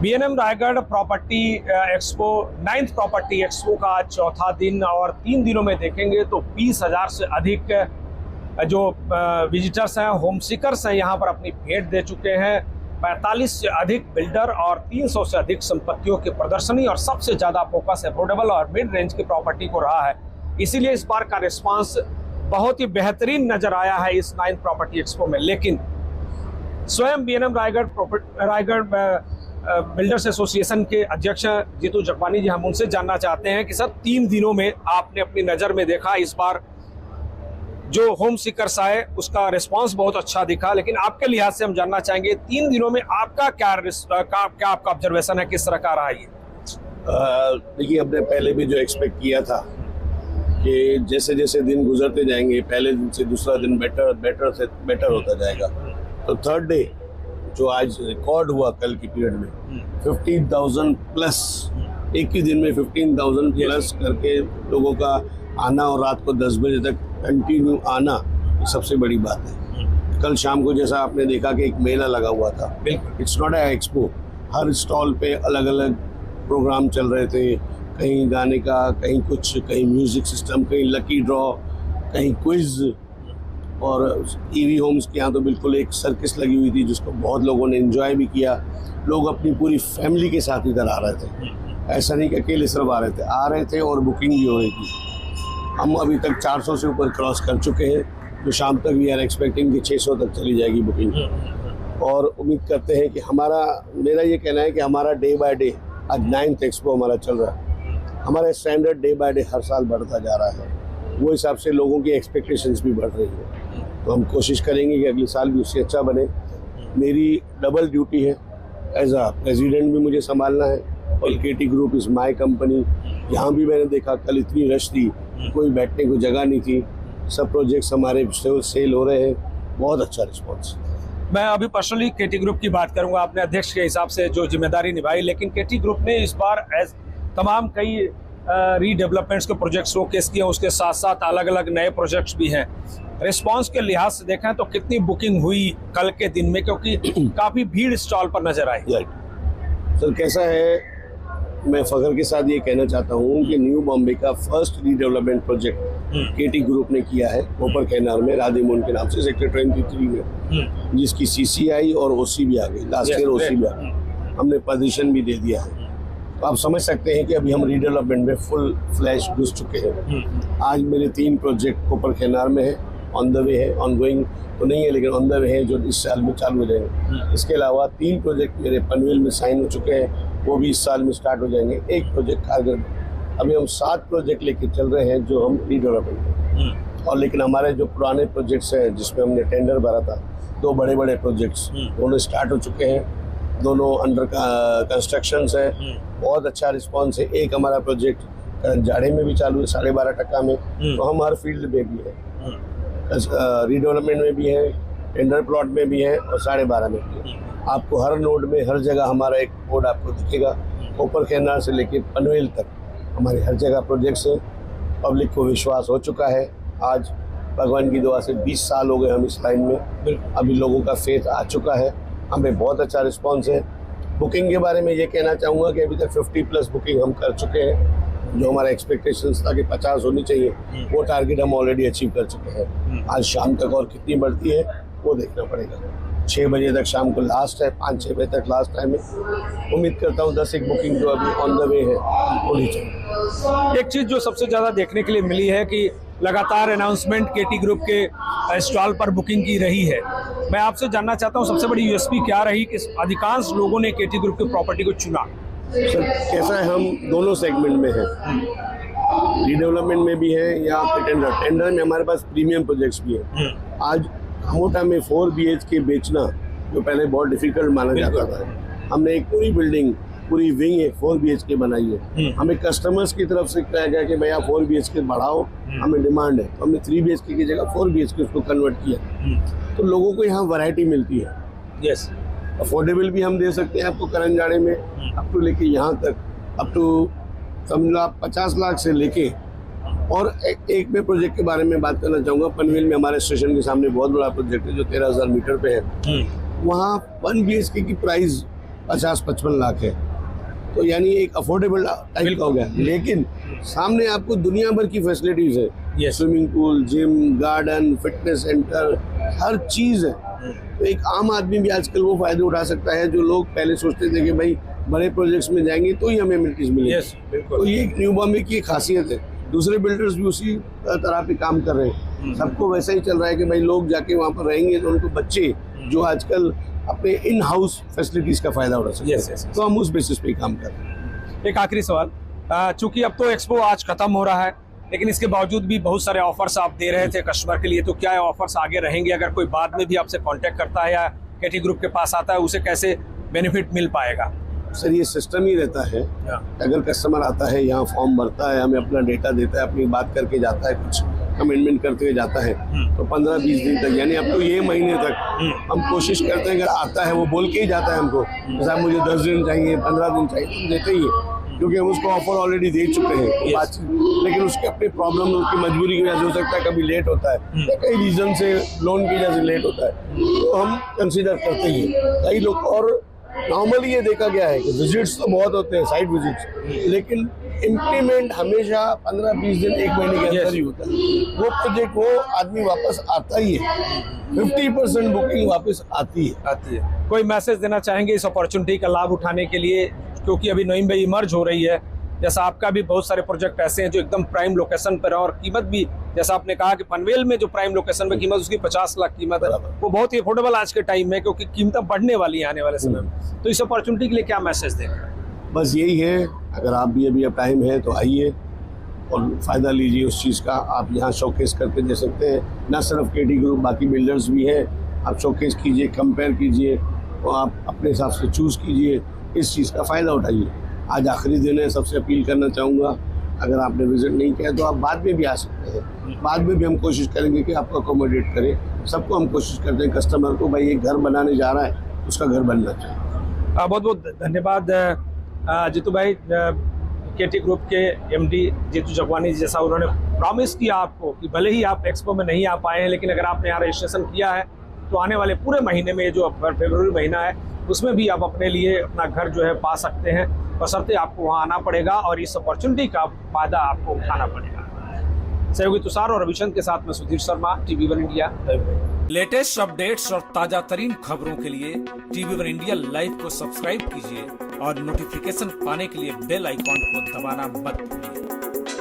BNM Raigarh property expo 9th property expo का आज चौथा दिन और 3 दिनों में देखेंगे तो 20,000 से अधिक जो विजिटर्स हैं, होम सीकर्स हैं, यहाँ पर अपनी भेंट दे चुके हैं। 45 से अधिक बिल्डर और 300 से अधिक संपत्तियों की प्रदर्शनी और सबसे ज़्यादा फोकस अफोर्डेबल और मिड रेंज की प्रॉपर्टी को रहा है। इसीलिए इस बार का रिस्पांस बहुत ही बेहतरीन नज़र आया है इस 9th प्रॉपर्टी एक्सपो में। लेकिन स्वयं बीएनएम रायगढ़ बिल्डर्स एसोसिएशन के अध्यक्ष जीतू जगवानी जी, हम उनसे जानना चाहते हैं कि सर 3 दिनों में आपने अपनी नज़र में देखा, इस बार जो होम सीकर्स आए उसका रिस्पांस बहुत अच्छा दिखा, लेकिन आपके लिहाज से हम जानना चाहेंगे 3 दिनों में आपका क्या आपका ऑब्जर्वेशन है, किस तरह का रहा ये? देखिए, हमने पहले भी जो एक्सपेक्ट किया था कि जैसे जैसे दिन गुजरते जाएंगे, पहले दिन से दूसरा दिन बेटर होता जाएगा। तो थर्ड डे जो आज रिकॉर्ड हुआ कल की पीरियड में 15,000 प्लस, एक ही दिन में 15,000 प्लस करके लोगों का आना और रात को 10 बजे तक कंटिन्यू आना, सबसे बड़ी बात है। कल शाम को जैसा आपने देखा कि एक मेला लगा हुआ था, it's not a expo. Her stall पे अलग अलग प्रोग्राम चल रहे थे, कहीं गाने का, कहीं कुछ, कहीं म्यूजिक सिस्टम, कहीं लकी ड्रॉ, कहीं क्विज। और ईवी होम्स के यहाँ तो बिल्कुल एक सर्कस लगी हुई थी जिसको बहुत लोगों ने एंजॉय भी किया। लोग अपनी पूरी फैमिली के साथ इधर आ रहे थे, ऐसा नहीं कि अकेले सिर्फ आ रहे थे और बुकिंग भी हो रही थी। हम अभी तक 400 से ऊपर क्रॉस कर चुके हैं, जो शाम तक वी आर एक्सपेक्टिंग कि 600 तक चली जाएगी बुकिंग। और उम्मीद करते हैं कि मेरा ये कहना है कि हमारा डे बाय डे, आज 9th एक्सपो हमारा चल रहा है, हमारा स्टैंडर्ड डे बाय डे हर साल बढ़ता जा रहा है। वो हिसाब से लोगों की एक्सपेक्टेशंस भी बढ़ रही है, तो हम कोशिश करेंगे कि अगले साल भी उससे अच्छा बने। मेरी डबल ड्यूटी है, एज अ प्रेसिडेंट भी मुझे संभालना है और केटी ग्रुप इज़ माय कंपनी। यहाँ भी मैंने देखा कल इतनी रश थी, कोई बैठने को जगह नहीं थी, सब प्रोजेक्ट्स हमारे सेल हो रहे हैं, बहुत अच्छा रिस्पॉन्स। मैं अभी पर्सनली केटी ग्रुप की बात करूँगा, आपने अध्यक्ष के हिसाब से जो जिम्मेदारी निभाई, लेकिन केटी ग्रुप ने इस बार तमाम कई रीडेवलपमेंट्स के प्रोजेक्ट्स शोकेस किए, उसके साथ साथ अलग अलग नए प्रोजेक्ट्स भी हैं। रिस्पांस के लिहाज से देखें तो कितनी बुकिंग हुई कल के दिन में, क्योंकि काफ़ी भीड़ स्टॉल पर नजर आई? सर कैसा है, मैं फख्र के साथ ये कहना चाहता हूँ कि न्यू बॉम्बे का फर्स्ट रीडेवलपमेंट प्रोजेक्ट केटी ग्रुप ने किया है कोपर कैनाल में, राधेमोहन के नाम से, सेक्टर 23 में, जिसकी CCI और OC भी आ गई, लास्ट ईयर OC भी आ गई, हमने पोजीशन भी दे दिया है। तो आप समझ सकते हैं कि अभी हम रीडेवलपमेंट में फुल फ्लैश घुस चुके हैं। आज मेरे 3 प्रोजेक्ट कोपर कैनाल में है, ऑन द वे है, ऑन गोइंग तो नहीं है लेकिन ऑन द वे है, जो इस साल में चालू हो जाएंगे। इसके अलावा 3 प्रोजेक्ट मेरे पनवेल में साइन हो चुके हैं, वो भी इस साल में स्टार्ट हो जाएंगे। एक प्रोजेक्ट खारगर में, अभी हम 7 प्रोजेक्ट लेके चल रहे हैं जो हम रीडेवलपमेंट। और लेकिन हमारे जो पुराने प्रोजेक्ट्स हैं जिसमें हमने टेंडर भरा था, 2 बड़े बड़े प्रोजेक्ट्स दोनों स्टार्ट हो चुके हैं, दोनों अंडर कंस्ट्रक्शन है, बहुत अच्छा रिस्पॉन्स है। एक हमारा प्रोजेक्ट जाड़े में भी चालू है 12.5 टका में, तो हम हर फील्ड में भी है, रीडेवलपमेंट में भी है, टेंडर प्लॉट में भी है और 12.5 में भी है। आपको हर नोड में हर जगह हमारा एक बोर्ड आपको दिखेगा, कोपर कैनाल से लेके पनवेल तक हमारे हर जगह प्रोजेक्ट्स हैं। पब्लिक को विश्वास हो चुका है, आज भगवान की दुआ से 20 साल हो गए हम इस लाइन में, अभी लोगों का फेथ आ चुका है, हमें बहुत अच्छा रिस्पॉन्स है। बुकिंग के बारे में ये कहना चाहूँगा कि अभी तक 50 प्लस बुकिंग हम कर चुके हैं, जो हमारा एक्सपेक्टेशंस था कि 50 होनी चाहिए, वो टारगेट हम ऑलरेडी अचीव कर चुके हैं। आज शाम तक और कितनी बढ़ती है वो देखना पड़ेगा। 6 बजे तक शाम को लास्ट है, 5-6 बजे तक लास्ट टाइम है। उम्मीद करता हूँ 10 एक बुकिंग जो अभी ऑन द वे है होनी चाहिए। एक चीज़ जो सबसे ज़्यादा देखने के लिए मिली है कि लगातार अनाउंसमेंट केटी ग्रुप के स्टॉल पर बुकिंग की रही है। मैं आपसे जानना चाहता हूँ सबसे बड़ी USP क्या रही कि अधिकांश लोगों ने केटी ग्रुप की प्रॉपर्टी को चुना? सर कैसा है, हम दोनों सेगमेंट में हैं, रीडेवलपमेंट में भी है या टेंडर में हमारे पास प्रीमियम प्रोजेक्ट्स भी है। आज मोटा में 4 BHK बेचना जो पहले बहुत डिफिकल्ट माना जाता था, हमने एक पूरी बिल्डिंग, पूरी विंग एक 4 BHK बनाई है। हमें कस्टमर्स की तरफ से कहा गया कि भैया 4 BHK बढ़ाओ, हमें डिमांड है, तो हमने 3 BHK की जगह 4 BHK उसको कन्वर्ट किया। तो लोगों को यहाँ वैरायटी मिलती है। यस, अफोर्डेबल भी हम दे सकते हैं आपको करंजाड़े में, अप टू लेके यहाँ तक, अप टू समझ 50 लाख से लेके। और एक मैं प्रोजेक्ट के बारे में बात करना चाहूँगा, पनवेल में हमारे स्टेशन के सामने बहुत बड़ा प्रोजेक्ट है जो 13,000 मीटर पे है। वहाँ 1 BHK की प्राइस 50-55 लाख है, तो यानी एक अफोर्डेबल टाइप का हो गया। लेकिन सामने आपको दुनिया भर की फैसिलिटीज है, Yes. Swimming pool, gym, garden, fitness centre, हर चीज़ है। तो एक आम आदमी भी आजकल वो फायदे उठा सकता है जो लोग पहले सोचते थे कि भाई बड़े प्रोजेक्ट्स में जाएंगे तो ही हमें एमिनिटीज मिलेगी। Yes, बिल्कुल। तो ये एक न्यू बॉम्बे की एक खासियत है। दूसरे बिल्डर्स भी उसी तरह पे काम कर रहे हैं। सबको वैसा ही चल रहा है कि भाई लोग जाके वहाँ पर रहेंगे तो उनको बच्चे जो आजकल अपने इन हाउस फैसिलिटीज का फायदा उठा सकते Yes, हैं। yes, yes. तो हम उस बेसिस पे काम कर रहे हैं। एक आखिरी सवाल, चूंकि अब तो एक्सपो आज खत्म हो रहा है, लेकिन इसके बावजूद भी बहुत सारे ऑफर्स आप दे रहे थे कस्टमर के लिए, तो क्या ये ऑफर्स आगे रहेंगे? अगर कोई बाद में भी आपसे कांटेक्ट करता है या केटी ग्रुप के पास आता है, उसे कैसे बेनिफिट मिल पाएगा? सर ये सिस्टम ही रहता है, अगर कस्टमर आता है यहाँ फॉर्म भरता है, हमें अपना डेटा देता है, अपनी बात करके जाता है, कुछ कमेंटमेंट करते हुए जाता है, तो 15-20 दिन तक यानी अब तो ये महीने तक हम कोशिश करते हैं, अगर आता है वो बोल के ही जाता है हमको, जैसा मुझे 10 दिन चाहिए, 15 दिन चाहिए, तो देते ही है, क्योंकि हम उसको ऑफर ऑलरेडी दे चुके हैं। लेकिन उसके अपने प्रॉब्लम, उसकी मजबूरी की वजह से हो सकता है कभी लेट होता है या कई रीजन से लोन की वजह से लेट होता है, तो हम कंसीडर करते ही हैं। कई लोग, और नॉर्मली ये देखा गया है कि विजिट्स तो बहुत होते हैं, साइट विजिट्स, लेकिन इम्प्लीमेंट हमेशा 15-20 दिन, एक महीने के अंदर ही होता है। वो प्रोजेक्ट वो आदमी वापस आता ही है, 50% बुकिंग वापस आती है। कोई मैसेज देना चाहेंगे इस अपॉर्चुनिटी का लाभ उठाने के लिए, क्योंकि अभी नईम भाई इमर्ज हो रही है, जैसा आपका भी बहुत सारे प्रोजेक्ट ऐसे हैं जो एकदम प्राइम लोकेशन पर है और कीमत भी, जैसा आपने कहा कि पनवेल में जो प्राइम लोकेशन में कीमत उसकी 50 लाख कीमत है, वो बहुत ही अफोर्डेबल आज के टाइम में, क्योंकि कीमतें बढ़ने वाली है आने वाले समय में। तो इस अपॉर्चुनिटी के लिए क्या मैसेज देंगे? बस यही है, अगर आप भी अभी अब टाइम है तो आइए और फ़ायदा लीजिए उस चीज़ का। आप यहाँ शोकेस करके दे सकते हैं, ना सिर्फ केटी ग्रुप, बाकी बिल्डर्स भी हैं। आप शोकेस कीजिए, कंपेयर कीजिए और आप अपने हिसाब से चूज़ कीजिए, इस चीज़ का फ़ायदा उठाइए। आज आखिरी दिन है, सबसे अपील करना चाहूँगा, अगर आपने विजिट नहीं किया तो आप बाद में भी आ सकते हैं। बाद में भी हम कोशिश करेंगे कि आपको अकोमोडेट करें। सबको हम कोशिश करते हैं, कस्टमर को भाई एक घर बनाने जा रहा है, उसका घर बनना चाहिए। बहुत बहुत धन्यवाद जीतू भाई, केटी ग्रुप के एमडी जीतू जगवानी जी। जैसा उन्होंने प्रॉमिस किया आपको कि भले ही आप एक्सपो में नहीं आ पाए हैं, लेकिन अगर आपने यहाँ रजिस्ट्रेशन किया है तो आने वाले पूरे महीने में, जो फरवरी महीना है, उसमें भी आप अपने लिए अपना घर जो है पा सकते हैं, बशर्ते आपको वहाँ आना पड़ेगा और इस अपॉर्चुनिटी का फायदा आपको उठाना पड़ेगा। सहयोगी तुषार और रविचंद के साथ में Sudhir Sharma, TV1 India. Latest updates और ताजा तरीन खबरों के लिए TV1 इंडिया लाइव को सब्सक्राइब कीजिए और नोटिफिकेशन पाने के लिए बेल आइकॉन को दबाना मत भूलिए।